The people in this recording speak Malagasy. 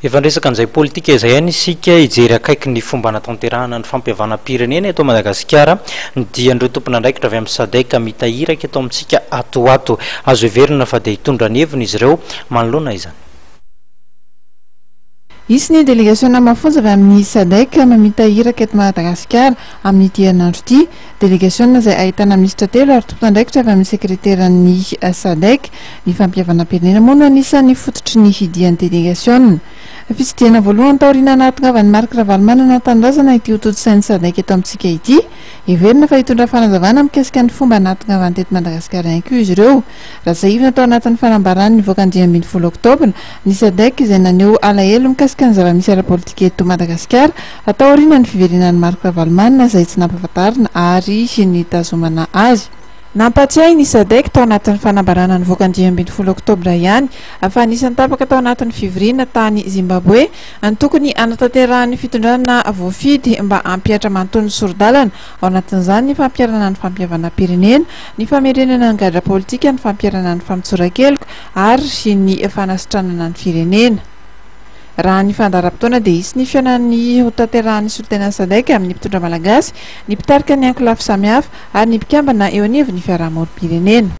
Efa resaka an'izay politika izay ihany isika hijery akaiky ny fomba natanterahana ny fampihavanam-pirenena eto Madagasikara dia andreo tompon'andraikitra avy amin'ny SADC mitahiraka eto amintsika atoato. Azo heverina fa dia hitondra ny heviny izy ireo manoloana izany. Isy ny délégation mafonja avy amin'ny SADC mitahiraka eto Madagasikara amin'ny dianandro ity. Délégation izay ahitana minisitra telo ary tompon'andraikitra avy amin'ny sekreteran'ny SADC. Ny fampihavanam-pirenena moa no anisan'ny fototry ny hidian'ny délégation. Fitsidiana voalohany taoriana anatin'avany Marc Ravalomanana tanindrazana ity hotodi-sain'ny SADC eto amintsika ity. Heverina fa hitondra fanazavana mikasika ny fomba anatin'avany teto Madagasikara ihany koa izy ireo. Raha zahivina tao anatin'ny fanambarany nivoaka ny 20 oktobra ny SADC izay naneho alahelo mikasika ny zava-misy ara-politika eto Madagasikara atao aoriana ny fiverenan'ny Marc Ravalomanana izay tsy nampahafantarina ary nitazomana azy. Nampatsiahy ny SADC tao anatin'ny fanambarana nivoaka ny 20 oktobra ihany afa anisan'ny tapaka tao anatin'ny fivoriana tany Zimbabwe ny tokony anatanterahany fitondrana voafidy mba hampihatra manontolo ny sordalana ao anatin'izany ny fampiarana ny fampihavanam-pirenena, ny famerenana ny gadra politika, ny fampiarana ny fampitsoran-keloka ary ny fanasitranana ny firenena. Raha ny fandaharam-potoana dia isy ny fiainan'ny hotanterahany solitenan'ny SADC amin'ny mpitondra malagasy, ny mpitarika ny ankolafo samihafa ary ny mpikambana eo anivon'ny fiarahamonim-pirenena.